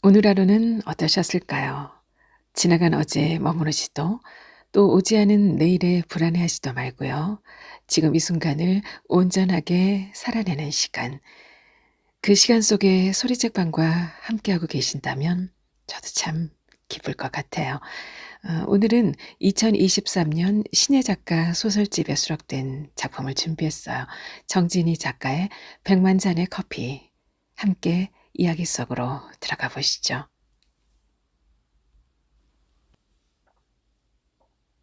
오늘 하루는 어떠셨을까요? 지나간 어제에 머무르지도 또 오지 않은 내일에 불안해하지도 말고요. 지금 이 순간을 온전하게 살아내는 시간. 그 시간 속에 소리책방과 함께하고 계신다면 저도 참 기쁠 것 같아요. 오늘은 2023년 신예 작가 소설집에 수록된 작품을 준비했어요. 정진희 작가의 백만잔의 커피. 함께 이야기 속으로 들어가 보시죠.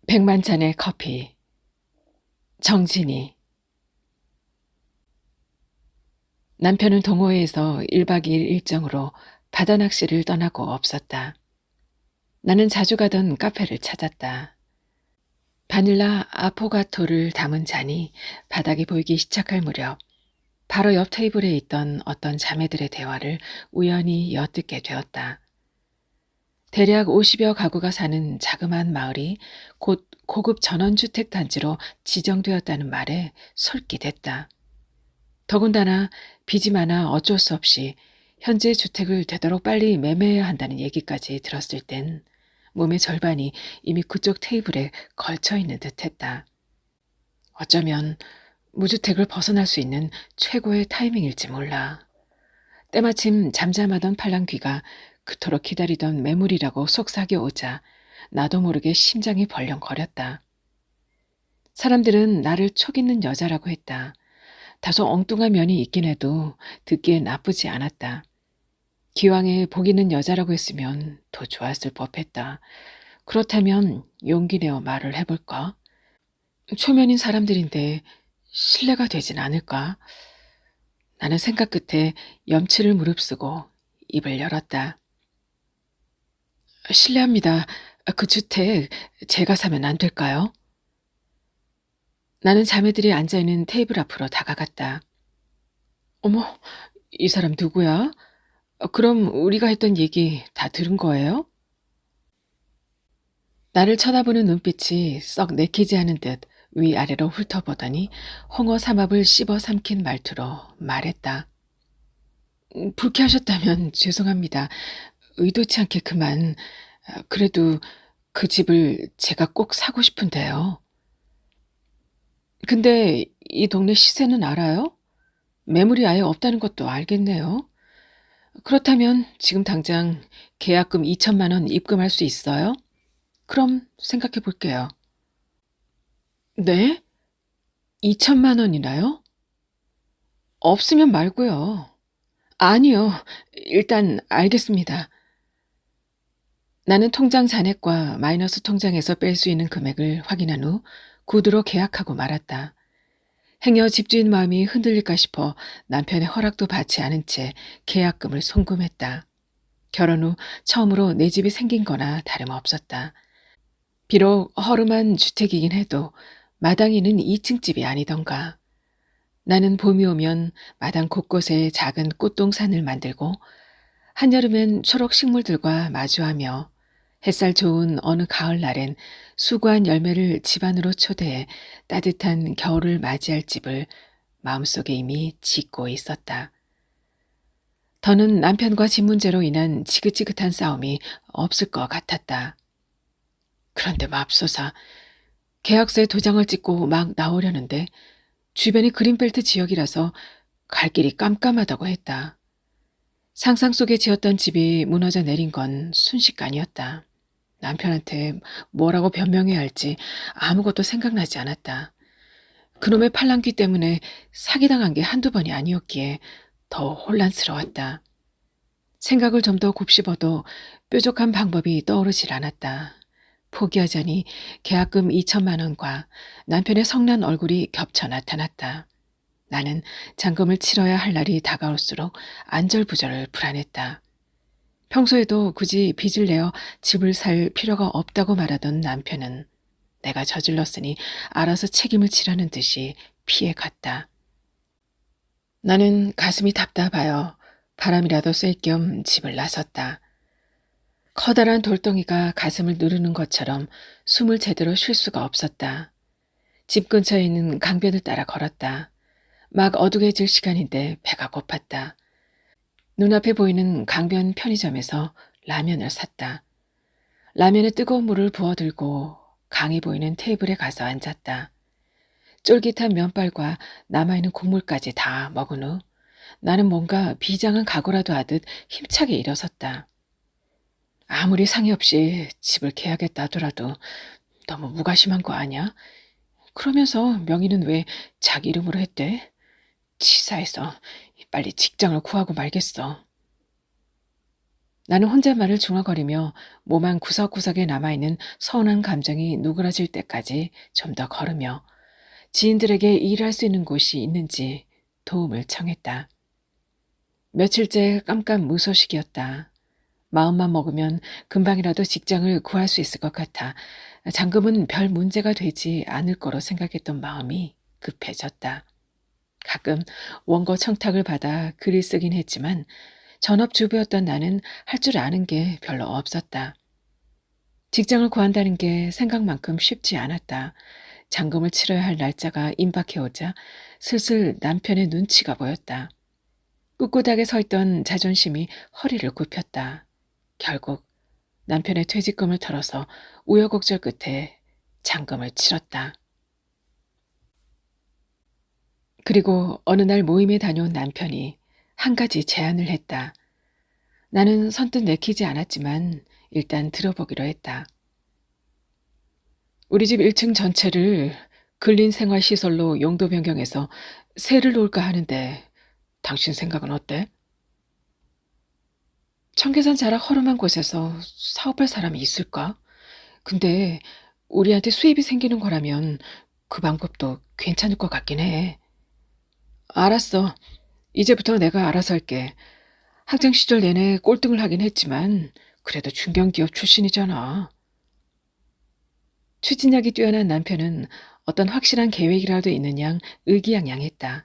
백만찬의 커피. 정진이. 남편은 동호회에서 1박 2일 일정으로 바다 낚시를 떠나고 없었다. 나는 자주 가던 카페를 찾았다. 바닐라 아포가토를 담은 잔이 바닥에 보이기 시작할 무렵 바로 옆 테이블에 있던 어떤 자매들의 대화를 우연히 엿듣게 되었다. 대략 50여 가구가 사는 자그마한 마을이 곧 고급 전원주택 단지로 지정되었다는 말에 솔깃했다. 더군다나 빚이 많아 어쩔 수 없이 현재 주택을 되도록 빨리 매매해야 한다는 얘기까지 들었을 땐 몸의 절반이 이미 그쪽 테이블에 걸쳐 있는 듯했다. 어쩌면 무주택을 벗어날 수 있는 최고의 타이밍일지 몰라. 때마침 잠잠하던 팔랑귀가 그토록 기다리던 매물이라고 속삭여오자 나도 모르게 심장이 벌렁거렸다. 사람들은 나를 촉 있는 여자라고 했다. 다소 엉뚱한 면이 있긴 해도 듣기에 나쁘지 않았다. 기왕에 복 있는 여자라고 했으면 더 좋았을 법했다. 그렇다면 용기 내어 말을 해볼까? 초면인 사람들인데 신뢰가 되진 않을까? 나는 생각 끝에 염치를 무릅쓰고 입을 열었다. 실례합니다. 그 주택 제가 사면 안 될까요? 나는 자매들이 앉아있는 테이블 앞으로 다가갔다. 어머, 이 사람 누구야? 그럼 우리가 했던 얘기 다 들은 거예요? 나를 쳐다보는 눈빛이 썩 내키지 않은 듯 위아래로 훑어보더니 홍어 삼합을 씹어 삼킨 말투로 말했다. 불쾌하셨다면 죄송합니다. 의도치 않게 그만. 그래도 그 집을 제가 꼭 사고 싶은데요. 근데 이 동네 시세는 알아요? 매물이 아예 없다는 것도 알겠네요. 그렇다면 지금 당장 계약금 2천만 원 입금할 수 있어요? 그럼 생각해 볼게요. 네? 2천만 원이나요? 없으면 말고요. 아니요. 일단 알겠습니다. 나는 통장 잔액과 마이너스 통장에서 뺄 수 있는 금액을 확인한 후 구두로 계약하고 말았다. 행여 집주인 마음이 흔들릴까 싶어 남편의 허락도 받지 않은 채 계약금을 송금했다. 결혼 후 처음으로 내 집이 생긴 거나 다름없었다. 비록 허름한 주택이긴 해도 마당이는 2층 집이 아니던가. 나는 봄이 오면 마당 곳곳에 작은 꽃동산을 만들고 한여름엔 초록 식물들과 마주하며 햇살 좋은 어느 가을날엔 수고한 열매를 집안으로 초대해 따뜻한 겨울을 맞이할 집을 마음속에 이미 짓고 있었다. 더는 남편과 집 문제로 인한 지긋지긋한 싸움이 없을 것 같았다. 그런데 맙소사 계약서에 도장을 찍고 막 나오려는데 주변이 그린벨트 지역이라서 갈 길이 깜깜하다고 했다. 상상 속에 지었던 집이 무너져 내린 건 순식간이었다. 남편한테 뭐라고 변명해야 할지 아무것도 생각나지 않았다. 그놈의 팔랑귀 때문에 사기당한 게 한두 번이 아니었기에 더 혼란스러웠다. 생각을 좀 더 곱씹어도 뾰족한 방법이 떠오르질 않았다. 포기하자니 계약금 2천만 원과 남편의 성난 얼굴이 겹쳐 나타났다. 나는 잔금을 치러야 할 날이 다가올수록 안절부절 불안했다. 평소에도 굳이 빚을 내어 집을 살 필요가 없다고 말하던 남편은 내가 저질렀으니 알아서 책임을 지라는 듯이 피해갔다. 나는 가슴이 답답하여 바람이라도 쐴 겸 집을 나섰다. 커다란 돌덩이가 가슴을 누르는 것처럼 숨을 제대로 쉴 수가 없었다. 집 근처에 있는 강변을 따라 걸었다. 막 어둑해질 시간인데 배가 고팠다. 눈앞에 보이는 강변 편의점에서 라면을 샀다. 라면에 뜨거운 물을 부어들고 강이 보이는 테이블에 가서 앉았다. 쫄깃한 면발과 남아있는 국물까지 다 먹은 후 나는 뭔가 비장한 각오라도 하듯 힘차게 일어섰다. 아무리 상의 없이 집을 계약했다 하더라도 너무 무관심한 거 아니야? 그러면서 명의는 왜 자기 이름으로 했대? 치사해서 빨리 직장을 구하고 말겠어. 나는 혼잣말을 중얼거리며 몸 한 구석구석에 남아있는 서운한 감정이 누그러질 때까지 좀 더 걸으며 지인들에게 일할 수 있는 곳이 있는지 도움을 청했다. 며칠째 깜깜무소식이었다. 마음만 먹으면 금방이라도 직장을 구할 수 있을 것 같아 잔금은 별 문제가 되지 않을 거로 생각했던 마음이 급해졌다. 가끔 원고 청탁을 받아 글을 쓰긴 했지만 전업주부였던 나는 할 줄 아는 게 별로 없었다. 직장을 구한다는 게 생각만큼 쉽지 않았다. 잔금을 치러야 할 날짜가 임박해오자 슬슬 남편의 눈치가 보였다. 꿋꿋하게 서 있던 자존심이 허리를 굽혔다. 결국 남편의 퇴직금을 털어서 우여곡절 끝에 잔금을 치렀다. 그리고 어느 날 모임에 다녀온 남편이 한 가지 제안을 했다. 나는 선뜻 내키지 않았지만 일단 들어보기로 했다. 우리 집 1층 전체를 근린생활시설로 용도 변경해서 새를 놓을까 하는데 당신 생각은 어때? 청계산 자락 허름한 곳에서 사업할 사람이 있을까? 근데 우리한테 수입이 생기는 거라면 그 방법도 괜찮을 것 같긴 해. 알았어. 이제부터 내가 알아서 할게. 학창 시절 내내 꼴등을 하긴 했지만 그래도 중견기업 출신이잖아. 추진력이 뛰어난 남편은 어떤 확실한 계획이라도 있는 양 의기양양했다.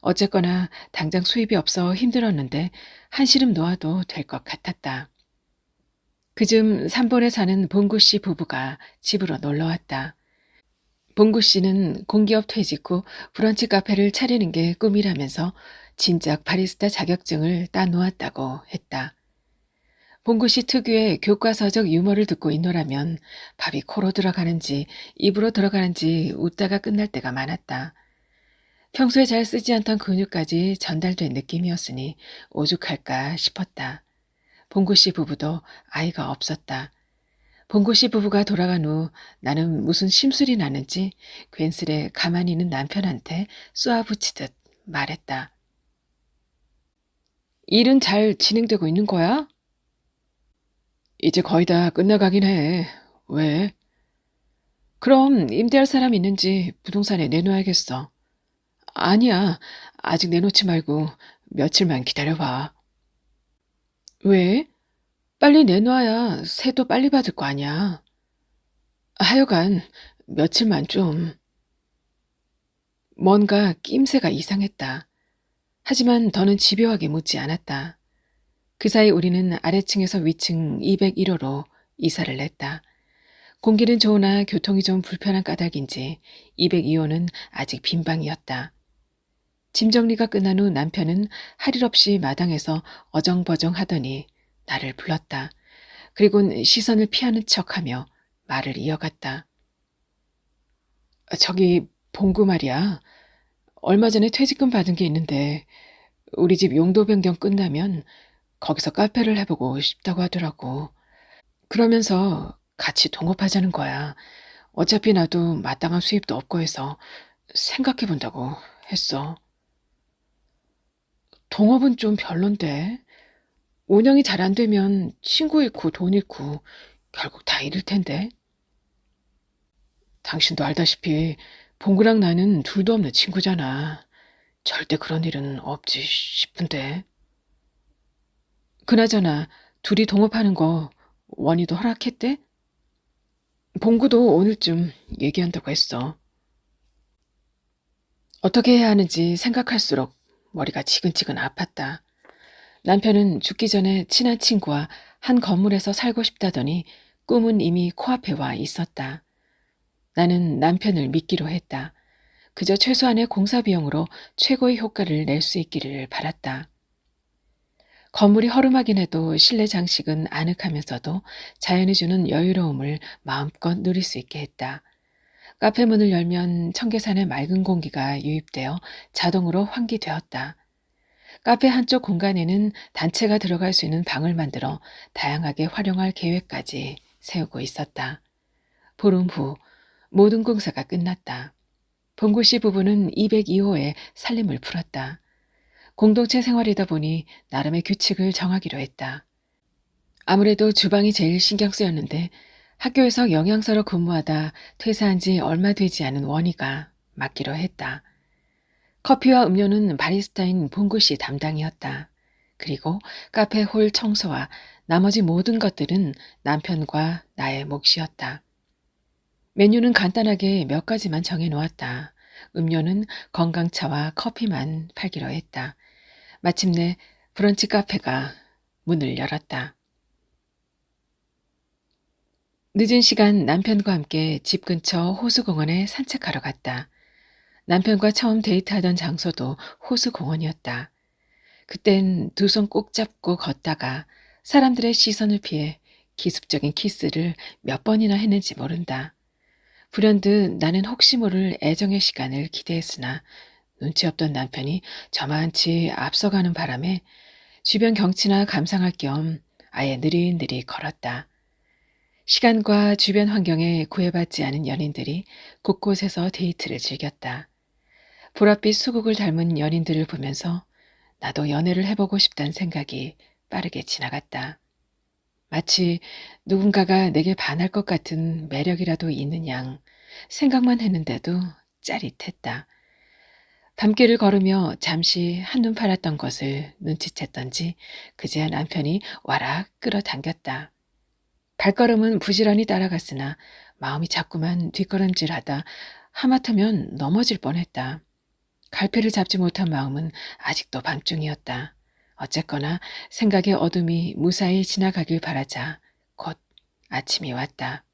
어쨌거나 당장 수입이 없어 힘들었는데 한시름 놓아도 될 것 같았다. 그즘 삼본에 사는 봉구 씨 부부가 집으로 놀러왔다. 봉구 씨는 공기업 퇴직 후 브런치 카페를 차리는 게 꿈이라면서 진작 바리스타 자격증을 따놓았다고 했다. 봉구 씨 특유의 교과서적 유머를 듣고 있노라면 밥이 코로 들어가는지 입으로 들어가는지 웃다가 끝날 때가 많았다. 평소에 잘 쓰지 않던 근육까지 전달된 느낌이었으니 오죽할까 싶었다. 봉구 씨 부부도 아이가 없었다. 봉구 씨 부부가 돌아간 후 나는 무슨 심술이 나는지 괜스레 가만히 있는 남편한테 쏘아붙이듯 말했다. 일은 잘 진행되고 있는 거야? 이제 거의 다 끝나가긴 해. 왜? 그럼 임대할 사람 있는지 부동산에 내놓아야겠어. 아니야. 아직 내놓지 말고 며칠만 기다려봐. 왜? 빨리 내놔야 세도 빨리 받을 거 아니야. 하여간 며칠만 좀. 뭔가 낌새가 이상했다. 하지만 더는 집요하게 묻지 않았다. 그 사이 우리는 아래층에서 위층 201호로 이사를 냈다. 공기는 좋으나 교통이 좀 불편한 까닭인지 202호는 아직 빈 방이었다. 짐 정리가 끝난 후 남편은 할 일 없이 마당에서 어정버정 하더니 나를 불렀다. 그리곤 시선을 피하는 척하며 말을 이어갔다. 저기 봉구 말이야. 얼마 전에 퇴직금 받은 게 있는데 우리 집 용도 변경 끝나면 거기서 카페를 해보고 싶다고 하더라고. 그러면서 같이 동업하자는 거야. 어차피 나도 마땅한 수입도 없고 해서 생각해본다고 했어. 동업은 좀 별론데. 운영이 잘 안 되면 친구 잃고 돈 잃고 결국 다 잃을 텐데. 당신도 알다시피 봉구랑 나는 둘도 없는 친구잖아. 절대 그런 일은 없지 싶은데. 그나저나 둘이 동업하는 거 원희도 허락했대? 봉구도 오늘쯤 얘기한다고 했어. 어떻게 해야 하는지 생각할수록 머리가 지근지근 아팠다. 남편은 죽기 전에 친한 친구와 한 건물에서 살고 싶다더니 꿈은 이미 코앞에 와 있었다. 나는 남편을 믿기로 했다. 그저 최소한의 공사 비용으로 최고의 효과를 낼 수 있기를 바랐다. 건물이 허름하긴 해도 실내 장식은 아늑하면서도 자연이 주는 여유로움을 마음껏 누릴 수 있게 했다. 카페 문을 열면 청계산의 맑은 공기가 유입되어 자동으로 환기되었다. 카페 한쪽 공간에는 단체가 들어갈 수 있는 방을 만들어 다양하게 활용할 계획까지 세우고 있었다. 보름 후 모든 공사가 끝났다. 봉구 씨 부부는 202호에 살림을 풀었다. 공동체 생활이다 보니 나름의 규칙을 정하기로 했다. 아무래도 주방이 제일 신경 쓰였는데 학교에서 영양사로 근무하다 퇴사한 지 얼마 되지 않은 원희가 맡기로 했다. 커피와 음료는 바리스타인 봉구 씨 담당이었다. 그리고 카페 홀 청소와 나머지 모든 것들은 남편과 나의 몫이었다. 메뉴는 간단하게 몇 가지만 정해놓았다. 음료는 건강차와 커피만 팔기로 했다. 마침내 브런치 카페가 문을 열었다. 늦은 시간 남편과 함께 집 근처 호수공원에 산책하러 갔다. 남편과 처음 데이트하던 장소도 호수공원이었다. 그땐 두 손 꼭 잡고 걷다가 사람들의 시선을 피해 기습적인 키스를 몇 번이나 했는지 모른다. 불현듯 나는 혹시 모를 애정의 시간을 기대했으나 눈치 없던 남편이 저만치 앞서가는 바람에 주변 경치나 감상할 겸 아예 느릿느릿 걸었다. 시간과 주변 환경에 구애받지 않은 연인들이 곳곳에서 데이트를 즐겼다. 보랏빛 수국을 닮은 연인들을 보면서 나도 연애를 해보고 싶다는 생각이 빠르게 지나갔다. 마치 누군가가 내게 반할 것 같은 매력이라도 있는 양 생각만 했는데도 짜릿했다. 밤길을 걸으며 잠시 한눈 팔았던 것을 눈치챘던지 그제야 남편이 와락 끌어당겼다. 발걸음은 부지런히 따라갔으나 마음이 자꾸만 뒷걸음질하다 하마터면 넘어질 뻔했다. 갈피를 잡지 못한 마음은 아직도 밤중이었다. 어쨌거나 생각의 어둠이 무사히 지나가길 바라자 곧 아침이 왔다.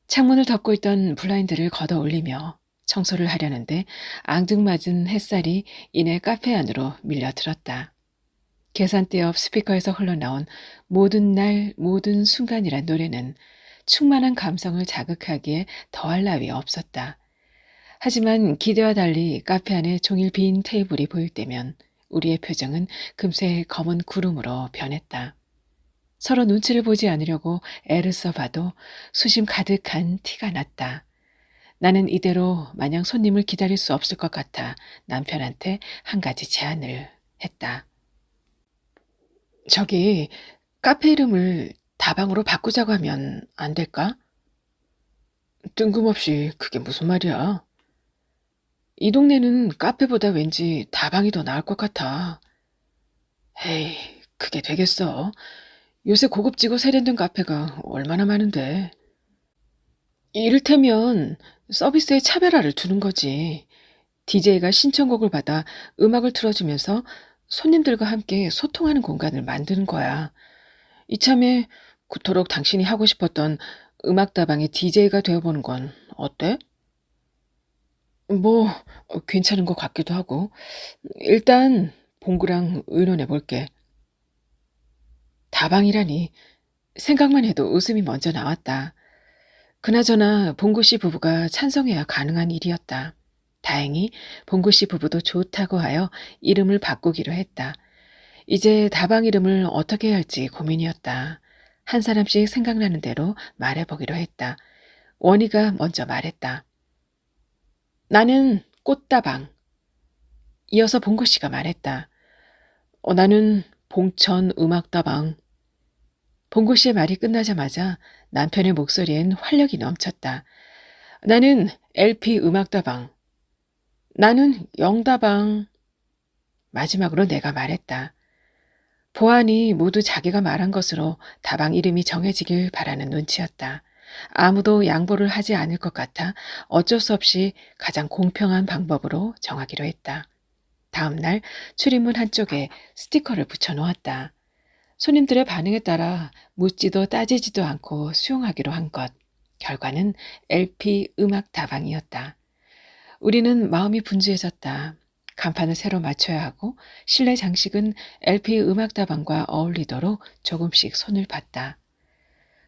창문을 덮고 있던 블라인드를 걷어 올리며 청소를 하려는데 앙증맞은 햇살이 이내 카페 안으로 밀려들었다. 계산대 옆 스피커에서 흘러나온 모든 날 모든 순간이란 노래는 충만한 감성을 자극하기에 더할 나위 없었다. 하지만 기대와 달리 카페 안에 종일 빈 테이블이 보일 때면 우리의 표정은 금세 검은 구름으로 변했다. 서로 눈치를 보지 않으려고 애를 써봐도 수심 가득한 티가 났다. 나는 이대로 마냥 손님을 기다릴 수 없을 것 같아 남편한테 한 가지 제안을 했다. 저기 카페 이름을 다방으로 바꾸자고 하면 안 될까? 뜬금없이 그게 무슨 말이야? 이 동네는 카페보다 왠지 다방이 더 나을 것 같아. 에이, 그게 되겠어. 요새 고급지고 세련된 카페가 얼마나 많은데. 이를테면 서비스에 차별화를 두는 거지. DJ가 신청곡을 받아 음악을 틀어주면서 손님들과 함께 소통하는 공간을 만드는 거야. 이참에 그토록 당신이 하고 싶었던 음악다방의 DJ가 되어보는 건 어때? 뭐 괜찮은 것 같기도 하고. 일단 봉구랑 의논해 볼게. 다방이라니 생각만 해도 웃음이 먼저 나왔다. 그나저나 봉구 씨 부부가 찬성해야 가능한 일이었다. 다행히 봉구 씨 부부도 좋다고 하여 이름을 바꾸기로 했다. 이제 다방 이름을 어떻게 해야 할지 고민이었다. 한 사람씩 생각나는 대로 말해보기로 했다. 원희가 먼저 말했다. 나는 꽃다방. 이어서 봉구 씨가 말했다. 나는 봉천 음악다방. 봉구 씨의 말이 끝나자마자 남편의 목소리엔 활력이 넘쳤다. 나는 LP 음악다방. 나는 영다방. 마지막으로 내가 말했다. 보안이 모두 자기가 말한 것으로 다방 이름이 정해지길 바라는 눈치였다. 아무도 양보를 하지 않을 것 같아 어쩔 수 없이 가장 공평한 방법으로 정하기로 했다. 다음 날 출입문 한쪽에 스티커를 붙여놓았다. 손님들의 반응에 따라 묻지도 따지지도 않고 수용하기로 한 것. 결과는 LP 음악 다방이었다. 우리는 마음이 분주해졌다. 간판을 새로 맞춰야 하고 실내 장식은 LP 음악다방과 어울리도록 조금씩 손을 봤다.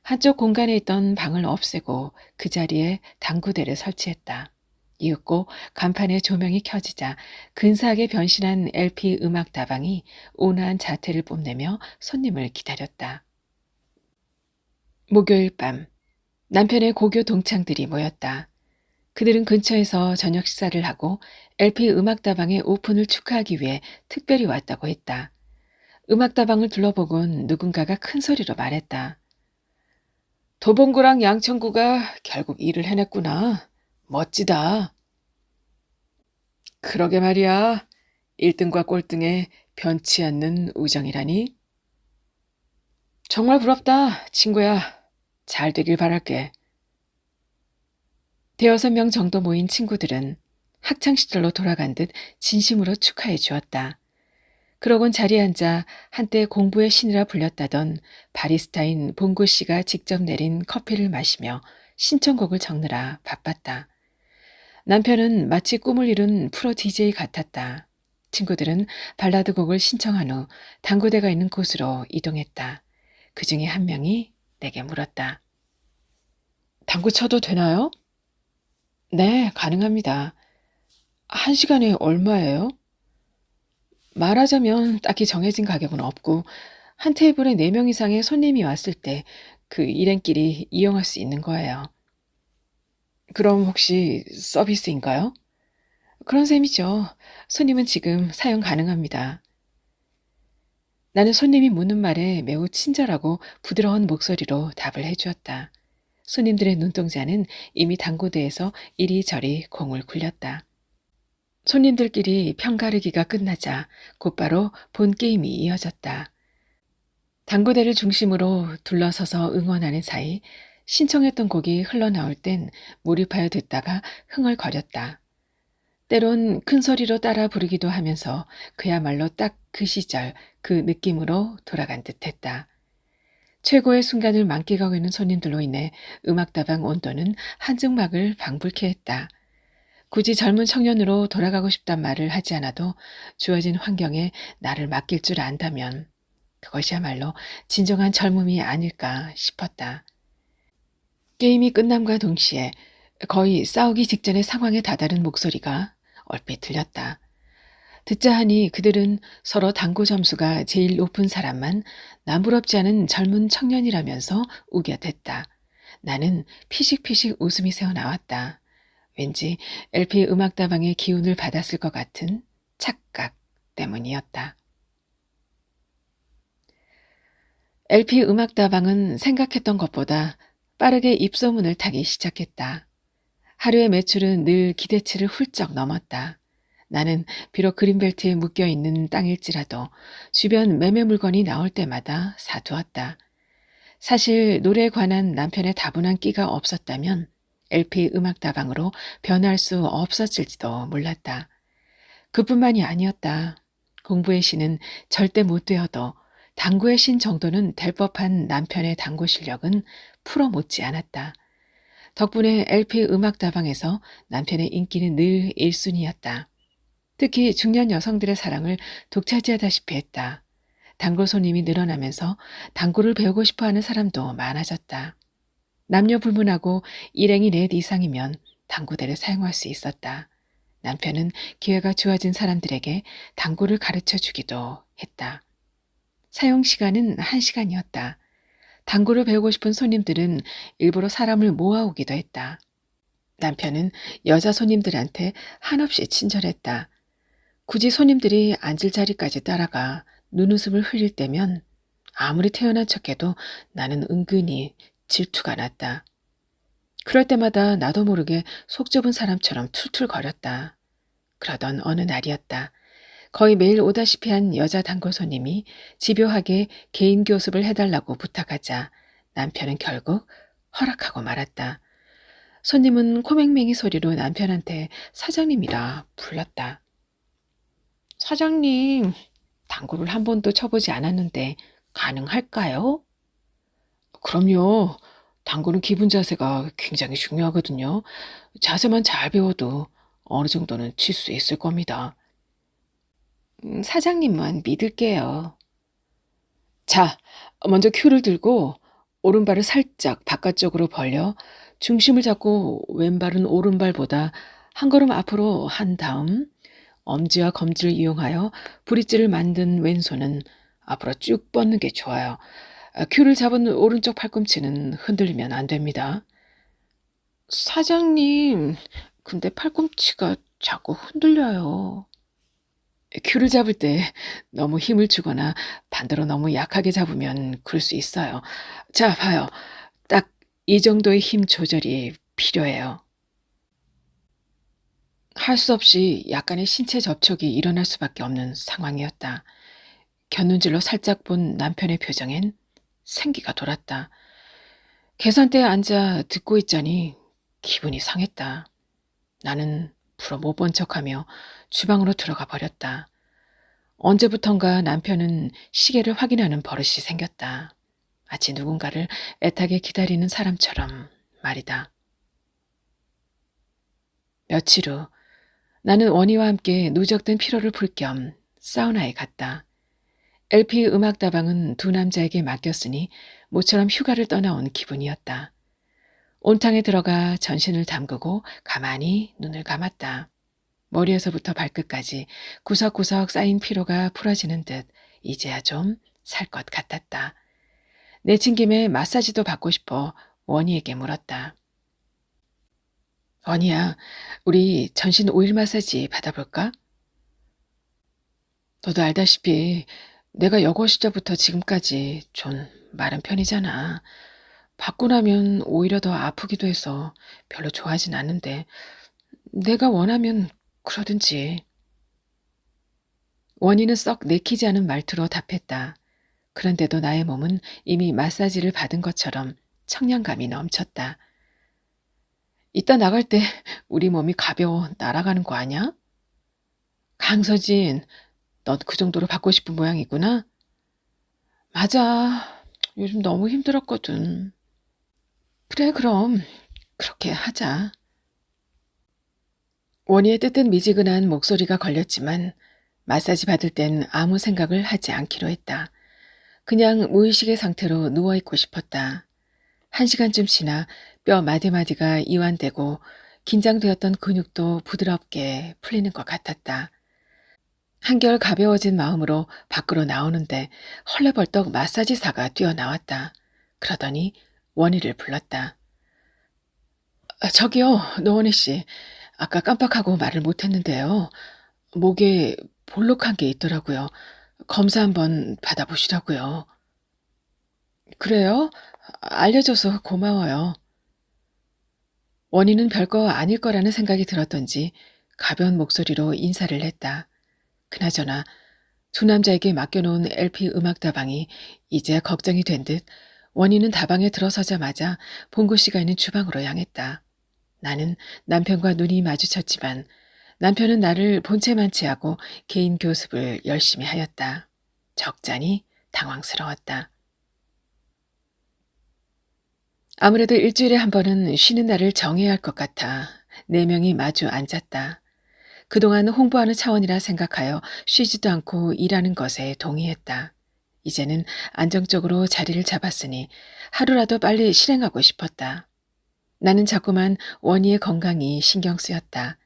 한쪽 공간에 있던 방을 없애고 그 자리에 당구대를 설치했다. 이윽고 간판에 조명이 켜지자 근사하게 변신한 LP 음악다방이 온화한 자태를 뽐내며 손님을 기다렸다. 목요일 밤, 남편의 고교 동창들이 모였다. 그들은 근처에서 저녁 식사를 하고 LP 음악다방의 오픈을 축하하기 위해 특별히 왔다고 했다. 음악다방을 둘러보곤 누군가가 큰 소리로 말했다. 도봉구랑 양천구가 결국 일을 해냈구나. 멋지다. 그러게 말이야. 1등과 꼴등에 변치 않는 우정이라니. 정말 부럽다, 친구야. 잘 되길 바랄게. 대여섯 명 정도 모인 친구들은 학창시절로 돌아간 듯 진심으로 축하해 주었다. 그러곤 자리에 앉아 한때 공부의 신이라 불렸다던 바리스타인 봉구 씨가 직접 내린 커피를 마시며 신청곡을 적느라 바빴다. 남편은 마치 꿈을 이룬 프로 DJ 같았다. 친구들은 발라드 곡을 신청한 후 당구대가 있는 곳으로 이동했다. 그 중에 한 명이 내게 물었다. 당구 쳐도 되나요? 네, 가능합니다. 한 시간에 얼마예요? 말하자면 딱히 정해진 가격은 없고 한 테이블에 4명 이상의 손님이 왔을 때 그 일행끼리 이용할 수 있는 거예요. 그럼 혹시 서비스인가요? 그런 셈이죠. 손님은 지금 사용 가능합니다. 나는 손님이 묻는 말에 매우 친절하고 부드러운 목소리로 답을 해주었다. 손님들의 눈동자는 이미 당구대에서 이리저리 공을 굴렸다. 손님들끼리 편가르기가 끝나자 곧바로 본 게임이 이어졌다. 당구대를 중심으로 둘러서서 응원하는 사이 신청했던 곡이 흘러나올 땐 몰입하여 듣다가 흥얼거렸다. 때론 큰 소리로 따라 부르기도 하면서 그야말로 딱 그 시절 그 느낌으로 돌아간 듯했다. 최고의 순간을 만끽하고 있는 손님들로 인해 음악다방 온도는 한증막을 방불케 했다. 굳이 젊은 청년으로 돌아가고 싶단 말을 하지 않아도 주어진 환경에 나를 맡길 줄 안다면 그것이야말로 진정한 젊음이 아닐까 싶었다. 게임이 끝남과 동시에 거의 싸우기 직전의 상황에 다다른 목소리가 얼핏 들렸다. 듣자 하니 그들은 서로 당구 점수가 제일 높은 사람만 남부럽지 않은 젊은 청년이라면서 우겨댔다. 나는 피식피식 웃음이 새어나왔다. 왠지 LP 음악다방의 기운을 받았을 것 같은 착각 때문이었다. LP 음악다방은 생각했던 것보다 빠르게 입소문을 타기 시작했다. 하루의 매출은 늘 기대치를 훌쩍 넘었다. 나는 비록 그린벨트에 묶여있는 땅일지라도 주변 매매 물건이 나올 때마다 사두었다. 사실 노래에 관한 남편의 다분한 끼가 없었다면 LP 음악다방으로 변할 수 없었을지도 몰랐다. 그뿐만이 아니었다. 공부의 신은 절대 못 되어도 당구의 신 정도는 될 법한 남편의 당구 실력은 프로 못지 않았다. 덕분에 LP 음악다방에서 남편의 인기는 늘 1순위였다. 특히 중년 여성들의 사랑을 독차지하다시피 했다. 당구 손님이 늘어나면서 당구를 배우고 싶어하는 사람도 많아졌다. 남녀 불문하고 일행이 넷 이상이면 당구대를 사용할 수 있었다. 남편은 기회가 주어진 사람들에게 당구를 가르쳐 주기도 했다. 사용 시간은 1시간이었다. 당구를 배우고 싶은 손님들은 일부러 사람을 모아오기도 했다. 남편은 여자 손님들한테 한없이 친절했다. 굳이 손님들이 앉을 자리까지 따라가 눈웃음을 흘릴 때면 아무리 태어난 척해도 나는 은근히 질투가 났다. 그럴 때마다 나도 모르게 속 좁은 사람처럼 툴툴거렸다. 그러던 어느 날이었다. 거의 매일 오다시피 한 여자 단골 손님이 집요하게 개인 교습을 해달라고 부탁하자 남편은 결국 허락하고 말았다. 손님은 코맹맹이 소리로 남편한테 사장님이라 불렀다. 사장님, 당구를 한 번도 쳐보지 않았는데 가능할까요? 그럼요. 당구는 기분 자세가 굉장히 중요하거든요. 자세만 잘 배워도 어느 정도는 칠 수 있을 겁니다. 사장님만 믿을게요. 자, 먼저 큐를 들고 오른발을 살짝 바깥쪽으로 벌려 중심을 잡고 왼발은 오른발보다 한 걸음 앞으로 한 다음 엄지와 검지를 이용하여 브릿지를 만든 왼손은 앞으로 쭉 뻗는 게 좋아요. 큐를 잡은 오른쪽 팔꿈치는 흔들리면 안 됩니다. 사장님, 근데 팔꿈치가 자꾸 흔들려요. 큐를 잡을 때 너무 힘을 주거나 반대로 너무 약하게 잡으면 그럴 수 있어요. 자, 봐요. 딱 이 정도의 힘 조절이 필요해요. 할 수 없이 약간의 신체 접촉이 일어날 수밖에 없는 상황이었다. 곁눈질로 살짝 본 남편의 표정엔 생기가 돌았다. 계산대에 앉아 듣고 있자니 기분이 상했다. 나는 불어 못 본 척하며 주방으로 들어가 버렸다. 언제부턴가 남편은 시계를 확인하는 버릇이 생겼다. 마치 누군가를 애타게 기다리는 사람처럼 말이다. 며칠 후 나는 원희와 함께 누적된 피로를 풀 겸 사우나에 갔다. LP 음악다방은 두 남자에게 맡겼으니 모처럼 휴가를 떠나온 기분이었다. 온탕에 들어가 전신을 담그고 가만히 눈을 감았다. 머리에서부터 발끝까지 구석구석 쌓인 피로가 풀어지는 듯 이제야 좀 살 것 같았다. 내친 김에 마사지도 받고 싶어 원희에게 물었다. 원희야, 우리 전신 오일 마사지 받아볼까? 너도 알다시피 내가 여고 시절부터 지금까지 좀 마른 편이잖아. 받고 나면 오히려 더 아프기도 해서 별로 좋아하진 않는데 내가 원하면 그러든지. 원희는 썩 내키지 않은 말투로 답했다. 그런데도 나의 몸은 이미 마사지를 받은 것처럼 청량감이 넘쳤다. 이따 나갈 때 우리 몸이 가벼워 날아가는 거 아냐? 강서진, 넌 그 정도로 받고 싶은 모양이구나? 맞아. 요즘 너무 힘들었거든. 그래, 그럼 그렇게 하자. 원희의 뜨뜻미지근한 목소리가 걸렸지만 마사지 받을 땐 아무 생각을 하지 않기로 했다. 그냥 무의식의 상태로 누워있고 싶었다. 1시간쯤 지나 뼈 마디마디가 이완되고 긴장되었던 근육도 부드럽게 풀리는 것 같았다. 한결 가벼워진 마음으로 밖으로 나오는데 헐레벌떡 마사지사가 뛰어나왔다. 그러더니 원희를 불렀다. 저기요, 노원희 씨. 아까 깜빡하고 말을 못했는데요. 목에 볼록한 게 있더라고요. 검사 한번 받아보시라고요. 그래요? 알려줘서 고마워요. 원희는 별거 아닐 거라는 생각이 들었던지 가벼운 목소리로 인사를 했다. 그나저나 두 남자에게 맡겨놓은 LP 음악다방이 이제 걱정이 된 듯 원희는 다방에 들어서자마자 봉구 씨가 있는 주방으로 향했다. 나는 남편과 눈이 마주쳤지만 남편은 나를 본체만치 하고 개인 교습을 열심히 하였다. 적잖이 당황스러웠다. 아무래도 일주일에 한 번은 쉬는 날을 정해야 할 것 같아 4명이 마주 앉았다. 그동안 홍보하는 차원이라 생각하여 쉬지도 않고 일하는 것에 동의했다. 이제는 안정적으로 자리를 잡았으니 하루라도 빨리 실행하고 싶었다. 나는 자꾸만 원희의 건강이 신경 쓰였다.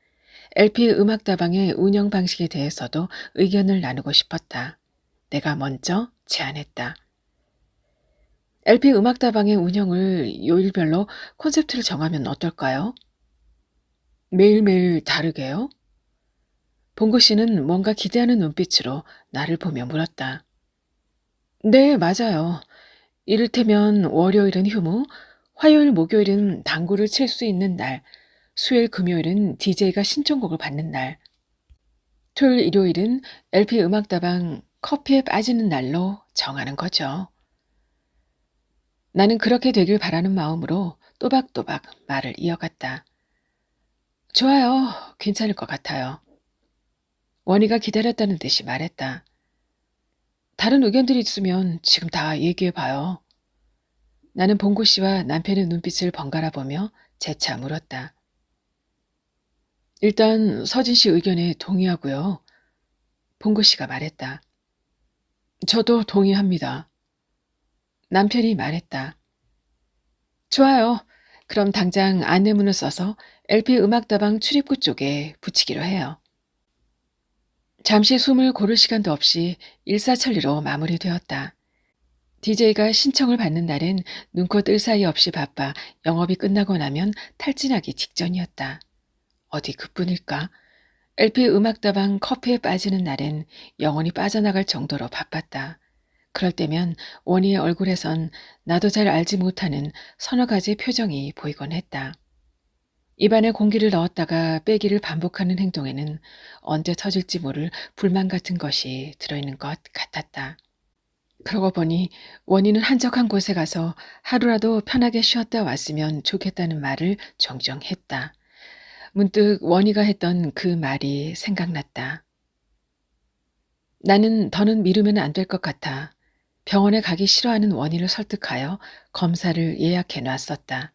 LP 음악다방의 운영 방식에 대해서도 의견을 나누고 싶었다. 내가 먼저 제안했다. LP 음악다방의 운영을 요일별로 콘셉트를 정하면 어떨까요? 매일매일 다르게요? 봉구 씨는 뭔가 기대하는 눈빛으로 나를 보며 물었다. 네, 맞아요. 이를테면 월요일은 휴무, 화요일, 목요일은 당구를 칠 수 있는 날, 수요일, 금요일은 DJ가 신청곡을 받는 날, 토요일, 일요일은 LP 음악다방 커피에 빠지는 날로 정하는 거죠. 나는 그렇게 되길 바라는 마음으로 또박또박 말을 이어갔다. 좋아요. 괜찮을 것 같아요. 원희가 기다렸다는 듯이 말했다. 다른 의견들이 있으면 지금 다 얘기해봐요. 나는 봉구 씨와 남편의 눈빛을 번갈아 보며 재차 물었다. 일단 서진 씨 의견에 동의하고요. 봉구 씨가 말했다. 저도 동의합니다. 남편이 말했다. 좋아요. 그럼 당장 안내문을 써서 LP 음악다방 출입구 쪽에 붙이기로 해요. 잠시 숨을 고를 시간도 없이 일사천리로 마무리되었다. DJ가 신청을 받는 날엔 눈코 뜰 사이 없이 바빠 영업이 끝나고 나면 탈진하기 직전이었다. 어디 그뿐일까? LP 음악다방 커피에 빠지는 날엔 영혼이 빠져나갈 정도로 바빴다. 그럴 때면 원희의 얼굴에선 나도 잘 알지 못하는 서너 가지 표정이 보이곤 했다. 입안에 공기를 넣었다가 빼기를 반복하는 행동에는 언제 터질지 모를 불만 같은 것이 들어있는 것 같았다. 그러고 보니 원희는 한적한 곳에 가서 하루라도 편하게 쉬었다 왔으면 좋겠다는 말을 종종 했다. 문득 원희가 했던 그 말이 생각났다. 나는 더는 미루면 안 될 것 같아. 병원에 가기 싫어하는 원희를 설득하여 검사를 예약해 놨었다.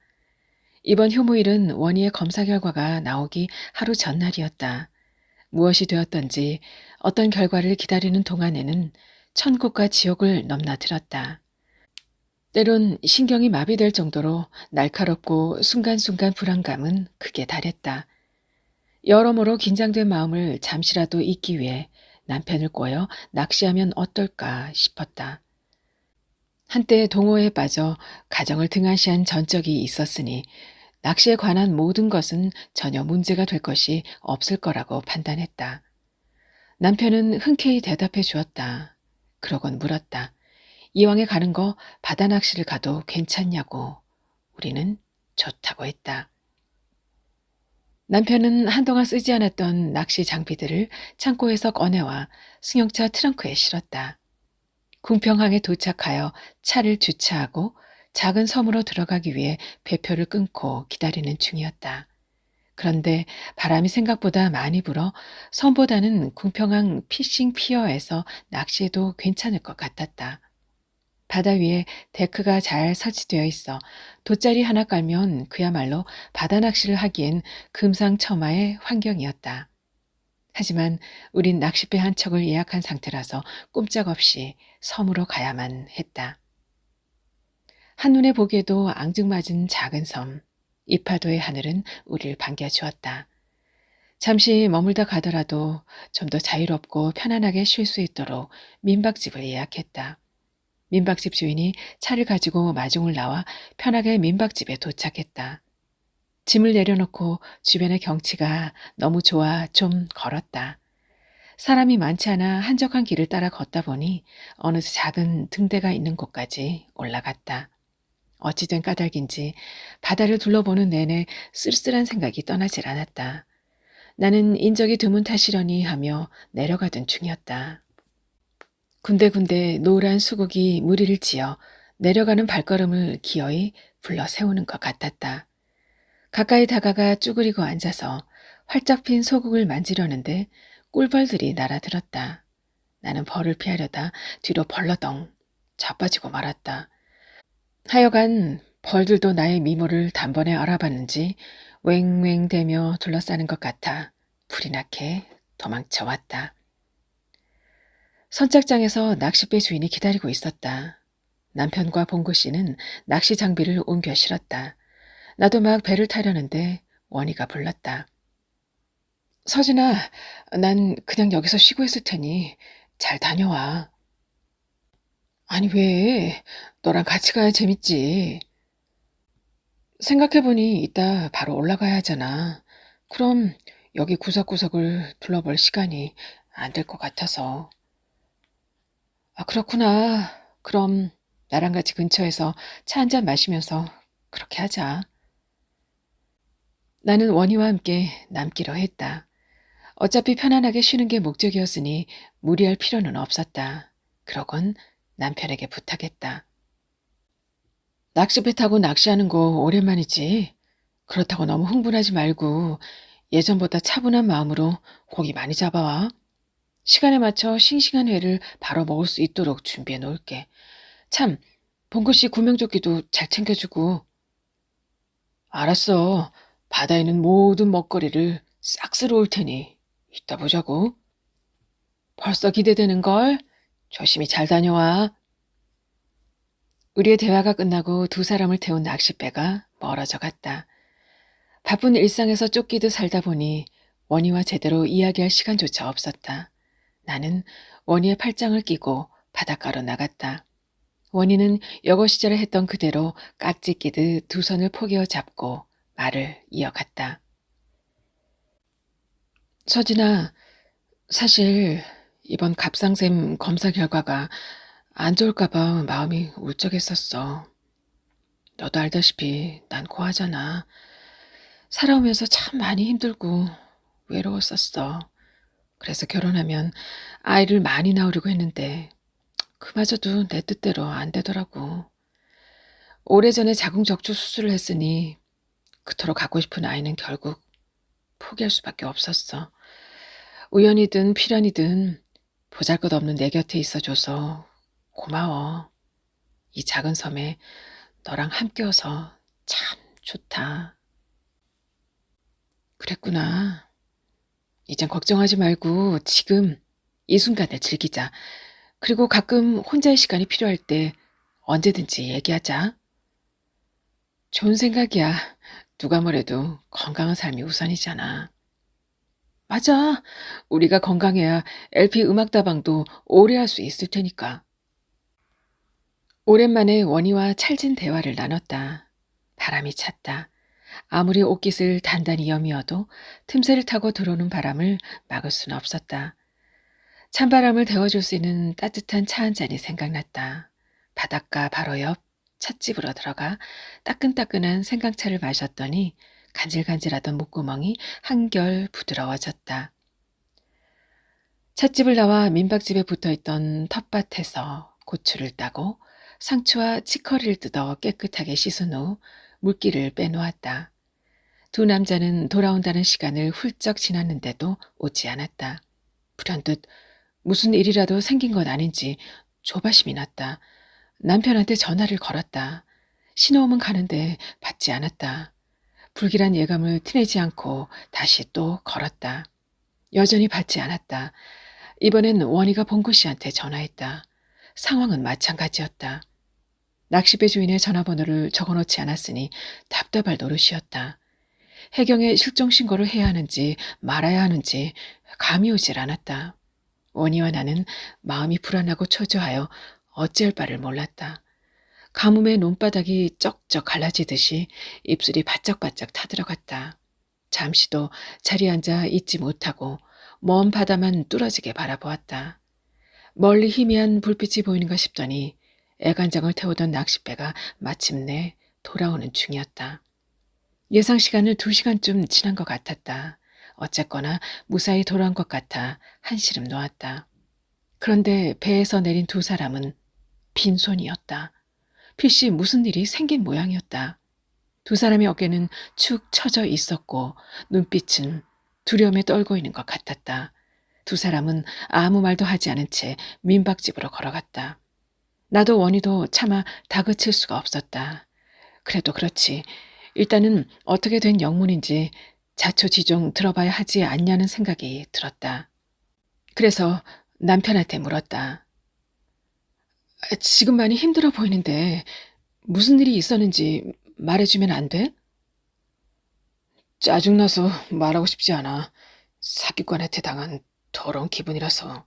이번 휴무일은 원희의 검사 결과가 나오기 하루 전날이었다. 무엇이 되었던지 어떤 결과를 기다리는 동안에는 천국과 지옥을 넘나들었다. 때론 신경이 마비될 정도로 날카롭고 순간순간 불안감은 극에 달했다. 여러모로 긴장된 마음을 잠시라도 잊기 위해 남편을 꼬여 낚시하면 어떨까 싶었다. 한때 동호회에 빠져 가정을 등한시한 전적이 있었으니 낚시에 관한 모든 것은 전혀 문제가 될 것이 없을 거라고 판단했다. 남편은 흔쾌히 대답해 주었다. 그러곤 물었다. 이왕에 가는 거 바다 낚시를 가도 괜찮냐고. 우리는 좋다고 했다. 남편은 한동안 쓰지 않았던 낚시 장비들을 창고에서 꺼내와 승용차 트렁크에 실었다. 궁평항에 도착하여 차를 주차하고 작은 섬으로 들어가기 위해 배표를 끊고 기다리는 중이었다. 그런데 바람이 생각보다 많이 불어 섬보다는 궁평항 피싱 피어에서 낚시해도 괜찮을 것 같았다. 바다 위에 데크가 잘 설치되어 있어 돗자리 하나 깔면 그야말로 바다 낚시를 하기엔 금상첨화의 환경이었다. 하지만 우린 낚싯배 한 척을 예약한 상태라서 꼼짝없이 섬으로 가야만 했다. 한눈에 보기에도 앙증맞은 작은 섬, 이파도의 하늘은 우리를 반겨주었다. 잠시 머물다 가더라도 좀 더 자유롭고 편안하게 쉴 수 있도록 민박집을 예약했다. 민박집 주인이 차를 가지고 마중을 나와 편하게 민박집에 도착했다. 짐을 내려놓고 주변의 경치가 너무 좋아 좀 걸었다. 사람이 많지 않아 한적한 길을 따라 걷다 보니 어느새 작은 등대가 있는 곳까지 올라갔다. 어찌된 까닭인지 바다를 둘러보는 내내 쓸쓸한 생각이 떠나질 않았다. 나는 인적이 드문 탓이려니 하며 내려가던 중이었다. 군데군데 노란 수국이 무리를 지어 내려가는 발걸음을 기어이 불러 세우는 것 같았다. 가까이 다가가 쭈그리고 앉아서 활짝 핀 소국을 만지려는데 꿀벌들이 날아들었다. 나는 벌을 피하려다 뒤로 벌러덩 자빠지고 말았다. 하여간 벌들도 나의 미모를 단번에 알아봤는지 왱왱대며 둘러싸는 것 같아 불이 나게 도망쳐왔다. 선착장에서 낚싯배 주인이 기다리고 있었다. 남편과 봉구 씨는 낚시 장비를 옮겨 실었다. 나도 막 배를 타려는데 원희가 불렀다. 서진아, 난 그냥 여기서 쉬고 있을 테니 잘 다녀와. 아니 왜? 너랑 같이 가야 재밌지. 생각해보니 이따 바로 올라가야 하잖아. 그럼 여기 구석구석을 둘러볼 시간이 안 될 것 같아서. 아, 그렇구나. 그럼 나랑 같이 근처에서 차 한잔 마시면서 그렇게 하자. 나는 원희와 함께 남기로 했다. 어차피 편안하게 쉬는 게 목적이었으니 무리할 필요는 없었다. 그러곤 남편에게 부탁했다. 낚싯배 타고 낚시하는 거 오랜만이지. 그렇다고 너무 흥분하지 말고 예전보다 차분한 마음으로 고기 많이 잡아와. 시간에 맞춰 싱싱한 회를 바로 먹을 수 있도록 준비해 놓을게. 참, 봉구 씨 구명조끼도 잘 챙겨주고. 알았어. 바다에 있는 모든 먹거리를 싹 쓸어 올 테니 이따 보자고. 벌써 기대되는걸? 조심히 잘 다녀와. 우리의 대화가 끝나고 두 사람을 태운 낚싯배가 멀어져 갔다. 바쁜 일상에서 쫓기듯 살다 보니 원희와 제대로 이야기할 시간조차 없었다. 나는 원희의 팔짱을 끼고 바닷가로 나갔다. 원희는 여고 시절에 했던 그대로 깍지 끼듯 두 손을 포개어 잡고 말을 이어갔다. 서진아, 사실 이번 갑상샘 검사 결과가 안 좋을까 봐 마음이 울적했었어. 너도 알다시피 난 고아잖아. 살아오면서 참 많이 힘들고 외로웠었어. 그래서 결혼하면 아이를 많이 낳으려고 했는데 그마저도 내 뜻대로 안 되더라고. 오래전에 자궁적출 수술을 했으니 그토록 갖고 싶은 아이는 결국 포기할 수밖에 없었어. 우연이든 필연이든 보잘것없는 내 곁에 있어줘서 고마워. 이 작은 섬에 너랑 함께여서 참 좋다. 그랬구나. 이젠 걱정하지 말고 지금 이 순간을 즐기자. 그리고 가끔 혼자의 시간이 필요할 때 언제든지 얘기하자. 좋은 생각이야. 누가 뭐래도 건강한 삶이 우선이잖아. 맞아. 우리가 건강해야 LP 음악다방도 오래 할 수 있을 테니까. 오랜만에 원희와 찰진 대화를 나눴다. 바람이 찼다. 아무리 옷깃을 단단히 여미어도 틈새를 타고 들어오는 바람을 막을 수는 없었다. 찬바람을 데워줄 수 있는 따뜻한 차 한 잔이 생각났다. 바닷가 바로 옆 찻집으로 들어가 따끈따끈한 생강차를 마셨더니 간질간질하던 목구멍이 한결 부드러워졌다. 찻집을 나와 민박집에 붙어있던 텃밭에서 고추를 따고 상추와 치커리를 뜯어 깨끗하게 씻은 후 물기를 빼놓았다. 두 남자는 돌아온다는 시간을 훌쩍 지났는데도 오지 않았다. 불현듯 무슨 일이라도 생긴 건 아닌지 조바심이 났다. 남편한테 전화를 걸었다. 신호음은 가는데 받지 않았다. 불길한 예감을 티내지 않고 다시 또 걸었다. 여전히 받지 않았다. 이번엔 원희가 봉구 씨한테 전화했다. 상황은 마찬가지였다. 낚싯배 주인의 전화번호를 적어놓지 않았으니 답답할 노릇이었다. 혜경의 실종 신고를 해야 하는지 말아야 하는지 감이 오질 않았다. 원희와 나는 마음이 불안하고 초조하여 어찌할 바를 몰랐다. 가뭄에 논바닥이 쩍쩍 갈라지듯이 입술이 바짝바짝 타들어갔다. 잠시도 자리에 앉아 있지 못하고 먼 바다만 뚫어지게 바라보았다. 멀리 희미한 불빛이 보이는가 싶더니 애간장을 태우던 낚싯배가 마침내 돌아오는 중이었다. 예상 시간을 2시간쯤 지난 것 같았다. 어쨌거나 무사히 돌아온 것 같아 한시름 놓았다. 그런데 배에서 내린 두 사람은 빈손이었다. 필시 무슨 일이 생긴 모양이었다. 두 사람의 어깨는 축 처져 있었고 눈빛은 두려움에 떨고 있는 것 같았다. 두 사람은 아무 말도 하지 않은 채 민박집으로 걸어갔다. 나도 원희도 차마 다그칠 수가 없었다. 그래도 그렇지. 일단은 어떻게 된 영문인지 자초지종 들어봐야 하지 않냐는 생각이 들었다. 그래서 남편한테 물었다. 지금 많이 힘들어 보이는데 무슨 일이 있었는지 말해주면 안 돼? 짜증나서 말하고 싶지 않아. 사기꾼한테 당한 더러운 기분이라서.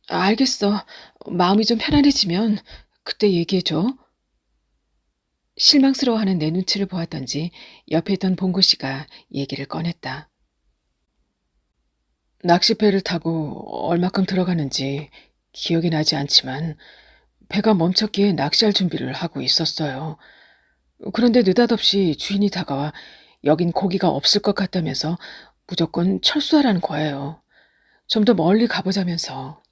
알겠어. 마음이 좀 편안해지면 그때 얘기해줘. 실망스러워하는 내 눈치를 보았던지 옆에 있던 봉구 씨가 얘기를 꺼냈다. 낚싯배를 타고 얼마큼 들어가는지 기억이 나지 않지만 배가 멈췄기에 낚시할 준비를 하고 있었어요. 그런데 느닷없이 주인이 다가와 여긴 고기가 없을 것 같다면서 무조건 철수하라는 거예요. 좀 더 멀리 가보자면서.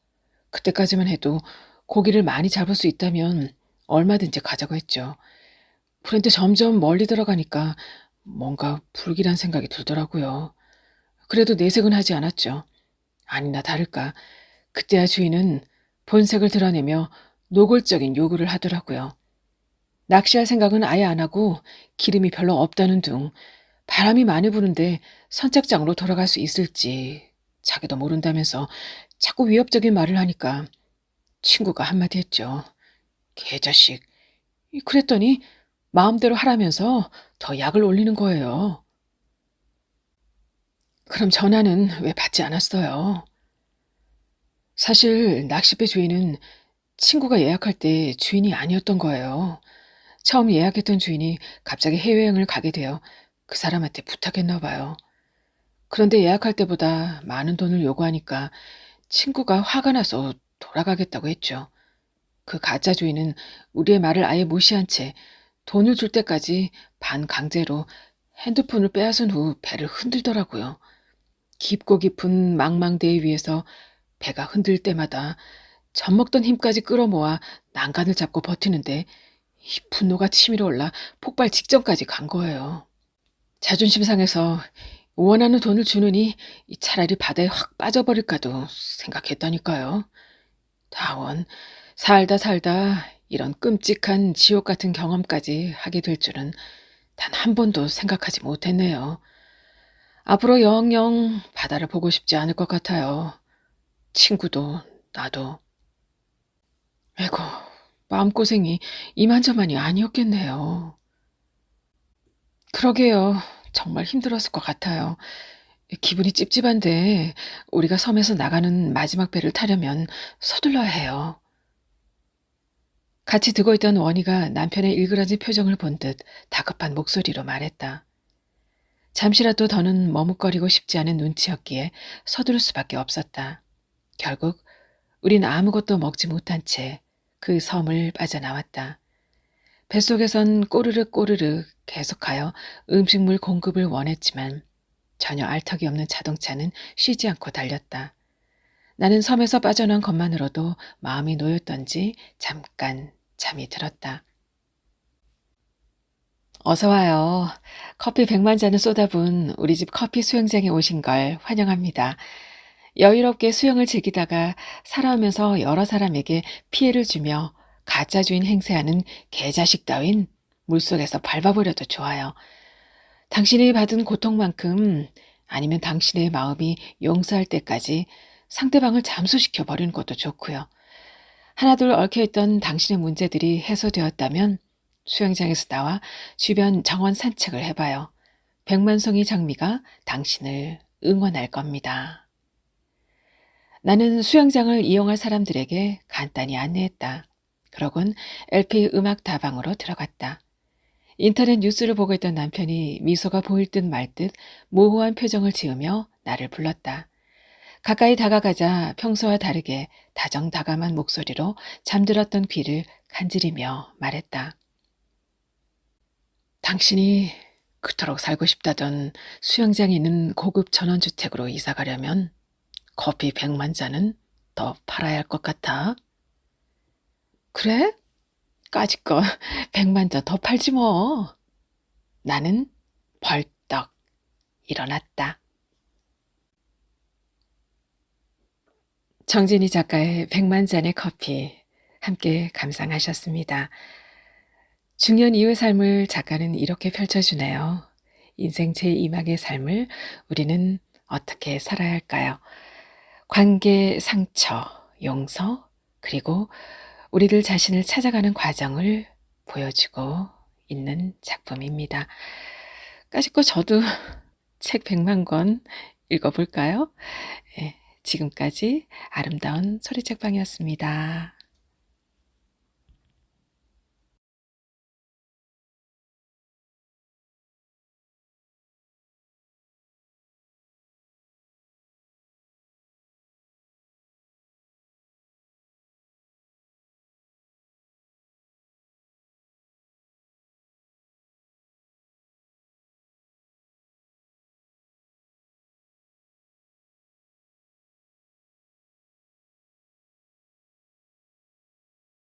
그때까지만 해도 고기를 많이 잡을 수 있다면 얼마든지 가자고 했죠. 그런데 점점 멀리 들어가니까 뭔가 불길한 생각이 들더라고요. 그래도 내색은 하지 않았죠. 아니나 다를까 그때야 주인은 본색을 드러내며 노골적인 요구를 하더라고요. 낚시할 생각은 아예 안 하고 기름이 별로 없다는 둥 바람이 많이 부는데 선착장으로 돌아갈 수 있을지 자기도 모른다면서 자꾸 위협적인 말을 하니까 친구가 한마디 했죠. 개자식. 그랬더니 마음대로 하라면서 더 약을 올리는 거예요. 그럼 전화는 왜 받지 않았어요? 사실 낚싯배 주인은 친구가 예약할 때 주인이 아니었던 거예요. 처음 예약했던 주인이 갑자기 해외여행을 가게 되어 그 사람한테 부탁했나 봐요. 그런데 예약할 때보다 많은 돈을 요구하니까 친구가 화가 나서 돌아가겠다고 했죠. 그 가짜 주인은 우리의 말을 아예 무시한 채 돈을 줄 때까지 반강제로 핸드폰을 빼앗은 후 배를 흔들더라고요. 깊고 깊은 망망대해 위에서 배가 흔들 때마다 젖먹던 힘까지 끌어모아 난간을 잡고 버티는데 이 분노가 치밀어 올라 폭발 직전까지 간 거예요. 자존심 상해서 원하는 돈을 주느니 차라리 바다에 확 빠져버릴까도 생각했다니까요. 다원, 살다 살다 이런 끔찍한 지옥 같은 경험까지 하게 될 줄은 단 한 번도 생각하지 못했네요. 앞으로 영영 바다를 보고 싶지 않을 것 같아요. 친구도 나도. 아이고, 마음고생이 이만저만이 아니었겠네요. 그러게요. 정말 힘들었을 것 같아요. 기분이 찝찝한데 우리가 섬에서 나가는 마지막 배를 타려면 서둘러야 해요. 같이 듣고 있던 원희가 남편의 일그러진 표정을 본 듯 다급한 목소리로 말했다. 잠시라도 더는 머뭇거리고 싶지 않은 눈치였기에 서두를 수밖에 없었다. 결국 우린 아무것도 먹지 못한 채 그 섬을 빠져나왔다. 뱃속에선 꼬르륵 꼬르륵 계속하여 음식물 공급을 원했지만 전혀 알턱이 없는 자동차는 쉬지 않고 달렸다. 나는 섬에서 빠져나온 것만으로도 마음이 놓였던지 잠깐 잠이 들었다. 어서 와요. 커피 100만 잔을 쏟아부은 우리 집 커피 수영장에 오신 걸 환영합니다. 여유롭게 수영을 즐기다가 살아오면서 여러 사람에게 피해를 주며 가짜 주인 행세하는 개자식 따윈 물속에서 밟아버려도 좋아요. 당신이 받은 고통만큼 아니면 당신의 마음이 용서할 때까지 상대방을 잠수시켜 버리는 것도 좋고요. 하나둘 얽혀있던 당신의 문제들이 해소되었다면 수영장에서 나와 주변 정원 산책을 해봐요. 백만송이 장미가 당신을 응원할 겁니다. 나는 수영장을 이용할 사람들에게 간단히 안내했다. 그러곤 LP 음악 다방으로 들어갔다. 인터넷 뉴스를 보고 있던 남편이 미소가 보일 듯 말 듯 모호한 표정을 지으며 나를 불렀다. 가까이 다가가자 평소와 다르게 다정다감한 목소리로 잠들었던 귀를 간지리며 말했다. 당신이 그토록 살고 싶다던 수영장에 있는 고급 전원주택으로 이사 가려면 커피 100만 잔은 더 팔아야 할 것 같아. 그래? 까짓거 100만 잔 더 팔지 뭐. 나는 벌떡 일어났다. 정진희 작가의 100만 잔의 커피 함께 감상하셨습니다. 중년 이후의 삶을 작가는 이렇게 펼쳐주네요. 인생 제2막의 삶을 우리는 어떻게 살아야 할까요? 관계, 상처, 용서, 그리고 우리들 자신을 찾아가는 과정을 보여주고 있는 작품입니다. 까짓거 저도 책 100만 권 읽어볼까요? 예, 지금까지 아름다운 소리책방이었습니다.